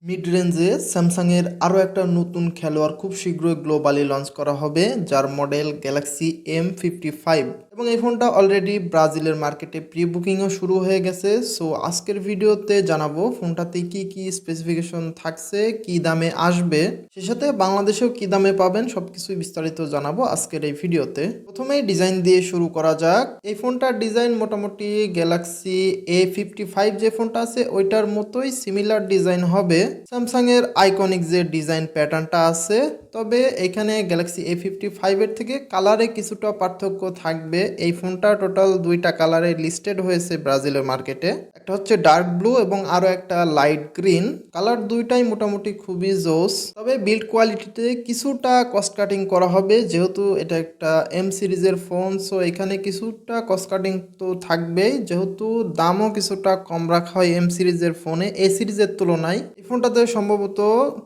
Mid রেঞ্জে স্যামসাংয়ের আরও একটা নতুন খেলোয়াড় খুব শীঘ্রই গ্লোবালি লঞ্চ করা হবে, যার মডেল গ্যালাক্সি M55 এবং এই ফোনটা অলরেডি ব্রাজিলের মার্কেটে প্রি বুকিংও শুরু হয়ে গেছে। সো আজকের ভিডিওতে জানাবো ফোনটাতে কি কি স্পেসিফিকেশন থাকছে, কি দামে আসবে, সে সাথে বাংলাদেশেও কি দামে পাবেন, সবকিছুই বিস্তারিত জানাবো আজকের এই ভিডিওতে। প্রথমেই ডিজাইন দিয়ে শুরু করা যাক। এই ফোনটার ডিজাইন মোটামুটি গ্যালাক্সি A55 যে ফোনটা আছে ওইটার মতোই সিমিলার ডিজাইন হবে। স্যামসাং এর আইকনিক যে ডিজাইন প্যাটার্নটা আছে, তবে এখানে গ্যালাক্সি A55 এর থেকে কালারে কিছুটা পার্থক্য থাকবে। এই ফোনটা টোটাল দুইটা কালারে লিস্টেড হয়েছে ব্রাজিলের মার্কেটে, একটা হচ্ছে ডার্ক ব্লু এবং আরো একটা লাইট গ্রিন কালার। দুইটাই মোটামুটি খুবই জোস, তবে বিল্ড কোয়ালিটিতে কিছুটা কস্ট কাটিং করা হবে, যেহেতু এটা একটা এম সিরিজের ফোন। সো এখানে কিছুটা কস্ট কাটিং তো থাকবেই, যেহেতু দামও কিছুটা কম রাখা হয় এম সিরিজের ফোনে এ সিরিজের তুলনায়। এই ফোনটাতে সম্ভবত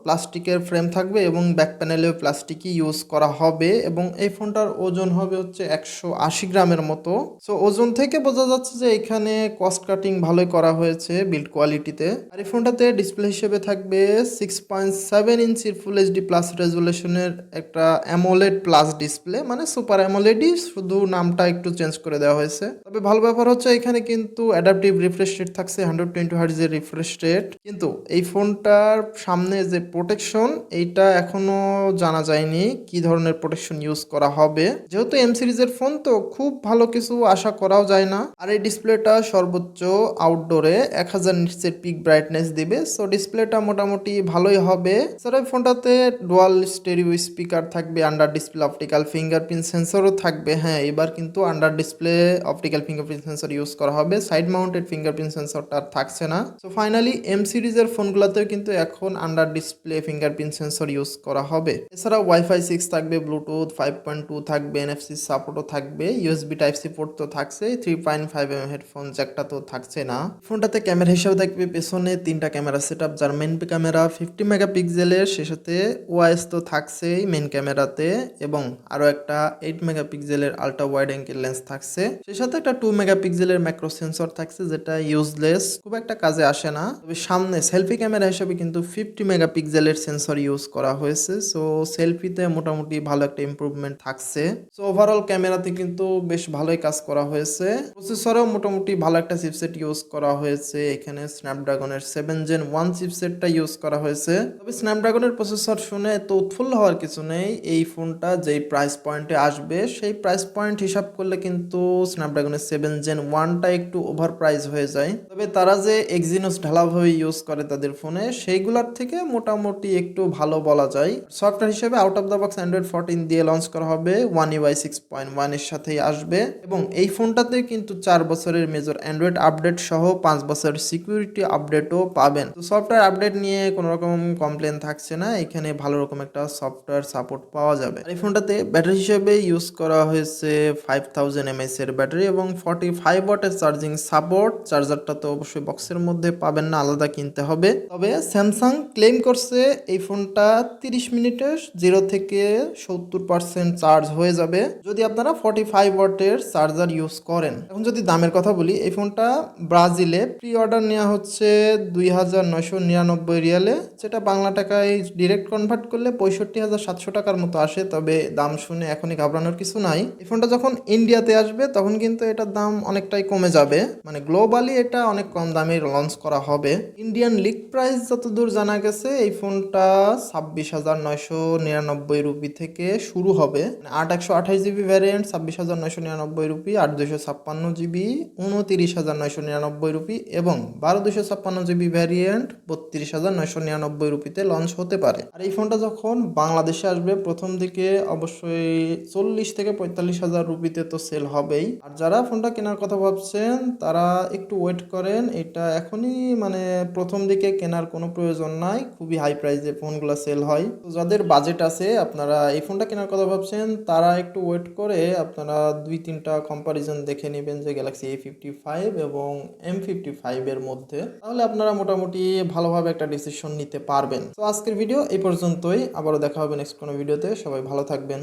প্লাস্টিকের ফ্রেম থাকবে এবং ব্যাক প্যানেলেও প্লাস্টিকই ইউজ করা হবে, এবং এই ফোনটার ওজন হবে হচ্ছে 180 গ্রামের মতো। সো ওজন থেকে বোঝা যাচ্ছে যে এখানে কস্ট কাটিং ভালোই করা হয়েছে বিল্ড কোয়ালিটিতে। আর এই ফোনটাতে ডিসপ্লে হিসেবে থাকবে 6.7 ইঞ্চির ফুল এইচডি প্লাস রেজুলেশনের একটা অ্যামোলেড প্লাস ডিসপ্লে, মানে সুপার অ্যামোলেডই, শুধু নামটা একটু চেঞ্জ করে দেওয়া হয়েছে। তবে ভালো ব্যাপার হচ্ছে এখানে কিন্তু অ্যাডাপটিভ রিফ্রেশ রেট থাকছে 120 হার্টজের রিফ্রেশ রেট। কিন্তু এই ফোনটার সামনে যে প্রোটেকশন, এইটা এখনো জানা যায়নি কি ধরনের প্রোটেকশন ইউজ করা হবে, যেহেতু এম সিরিজের ফোন তো খুব ভালো কিছু আশা করাও যায় না। আর এই ডিসপ্লেটা সর্বোচ্চ আউটডোরে 1000 নিটসের পিক ব্রাইটনেস দিবে। সো ডিসপ্লেটা মোটামুটি ভালোই হবে। স্যার এই ফোনটাতে ডুয়াল স্টেরিও স্পিকার থাকবে, আন্ডার ডিসপ্লে অপটিক্যাল ফিঙ্গারপ্রিন্ট সেন্সরও থাকবে। হ্যাঁ, এবার কিন্তু under display optical fingerprint sensor use করা হবে, সাইড মাউন্টেড ফিঙ্গারপ্রিন্ট সেন্সরটা থাকছে না। সো ফাইনালি এম সিরিজের ফোনগুলোতেও কিন্তু এখন under display fingerprint sensor use করা হবে। এছাড়া ওয়াইফাই 6 থাকবে, ব্লুটুথ 5.2 থাকবে, এনএফসি সাপোর্টও থাকবে, ইউএসবি টাইপ সি পোর্ট তো থাকছে, 3.5 হেডফোন জ্যাকটা তো থাকছে না। ফোনটাতে ক্যামেরা হিসেবে থাকবে পেছনে 3টা ক্যামেরা সেটআপ, যার মেন ক্যামেরা 50 মেগাপিক্সেলের, সে সাথে ওআইএস তো থাকছেই মেন ক্যামেরাতে, এবং আরো একটা 8 মেগাপিক্সেলের আলট্রা ওয়াইড অ্যাঙ্গেল লেন্স থাকছে, সে সাথে একটা 2 মেগাপিক্সেলের ম্যাক্রো সেন্সর থাকছে, যেটা ইউজলেস, খুব একটা কাজে আসে না। তবে সামনে সেলফি ক্যামেরা হিসেবে কিন্তু 50 মেগাপিক্সেলের সেন্সর ইউজ করা হয়েছে। সো সেলফিতে মোটামুটি ভালো একটা ইমপ্রুভমেন্ট থাকছে। সো ওভারঅল ক্যামেরাতে কিন্তু বেশ ভালোই কাজ করা হয়েছে। প্রসেসরেও মোটামুটি ভালো একটা চিপসেট ইউজ করা হয়েছে, এখানে স্ন্যাপড্রাগনের 7 Gen 1 চিপসেটটা ইউজ করা হয়েছে। তবে স্ন্যাপড্রাগনের প্রসেসর শুনে তো উৎফুল্ল হওয়ার কিছু নেই। এই ফোনটা যেই প্রাইস পয়েন্টে আসবে সেই প্রাইস পয়েন্ট হিসাব করলে কিন্তু স্ন্যাপড্রাগনের 7 Gen 1টা একটু ওভার প্রাইস হয়ে যায়। তবে তারা যে এক্সিনোস ঢালাভাবে ইউজ করে তাদের ফোনে, সেইগুলোর থেকে মোটামুটি একটু ভালো বলা যায়। সফটওয়্যার হিসেবে out of the box Android 14 দিয়ে লঞ্চ করা হবে, ওয়ান ইউআই 6.1 এর সাথেই আসবে, এবং এই ফোনটাতে কিন্তু 4 বছরের মেজর অ্যান্ড্রয়েড আপডেট সহ 5 বছরের সিকিউরিটি আপডেটও পাবেন। তো সফটওয়্যার আপডেট নিয়ে কোনো রকম কমপ্লেন থাকছে না, এখানে ভালো রকম একটা সফটওয়্যার সাপোর্ট পাওয়া যাবে। আর এই ফোনটাতে ব্যাটারি হিসেবে ইউজ করা হয়েছে 5000 mAh এর ব্যাটারি এবং 45 ওয়াটের চার্জিং সাপোর্ট। চার্জারটা তো অবশ্যই বক্সের মধ্যে পাবেন না, আলাদা কিনতে হবে। তবে স্যামসাং ক্লেম করছে এই ফোনটা 30 মিনিটে 0 থেকে 70% চার্জ হয়ে যাবে যদি আপনারা 45 ওয়াটের চার্জার ইউজ করেন। এখন যদি দামের কথা বলি, এই ফোনটা ব্রাজিলে প্রি অর্ডার নেওয়া হচ্ছে 2999 রিয়ালে, যেটা বাংলা টাকায় ডিরেক্ট কনভার্ট করলে 65,700 টাকার মতো আসে। তবে দাম শুনে এখনই ঘাবড়ানোর কিছু নাই, এই ফোনটা যখন ইন্ডিয়াতে আসবে তখন কিন্তু এটার দাম অনেকটাই কমে যাবে, মানে গ্লোবালি এটা অনেক কম দামে লঞ্চ করা হবে। ইন্ডিয়ান লিগ প্রাইস যতদূর জানা গেছে এই ফোনটা 26,999 রুপি থেকে শুরু হবে, 8 128 GB variant 26,999 rupee, 8 256 GB 29,999 rupee, এবং 12 256 জিবি ভ্যারিয়েন্ট 32,999 রুপিতে লঞ্চ হতে পারে। আর এই ফোনটা যখন বাংলাদেশে আসবে প্রথম দিকে অবশ্যই 40 থেকে 45,000 রুপিতে তো সেল হবেই। আর যারা ফোনটা কেনার কথা ভাবছেন তারা একটু ওয়েট করেন, এটা এখনই মানে প্রথম দিকে কেনার কোনো প্রয়োজন নাই, খুবই হাই প্রাইসে ফোনগুলো সেল হয়। তো যাদের বাজেট আছে, আপনারা এই ফোনটা কেনার কথা ভাবছেন, তারা একটু ওয়েট করে আপনারা 2-3টা কম্পারিজন দেখে নেবেন যে গ্যালাক্সি A55 এবং M55 এর মধ্যে, তাহলে আপনারা মোটামুটি ভালোভাবে একটা ডিসিশন নিতে পারবেন। তো আজকের ভিডিও এই পর্যন্তই, আবারও দেখা হবে নেক্সট কোনো ভিডিওতে। সবাই ভালো থাকবেন।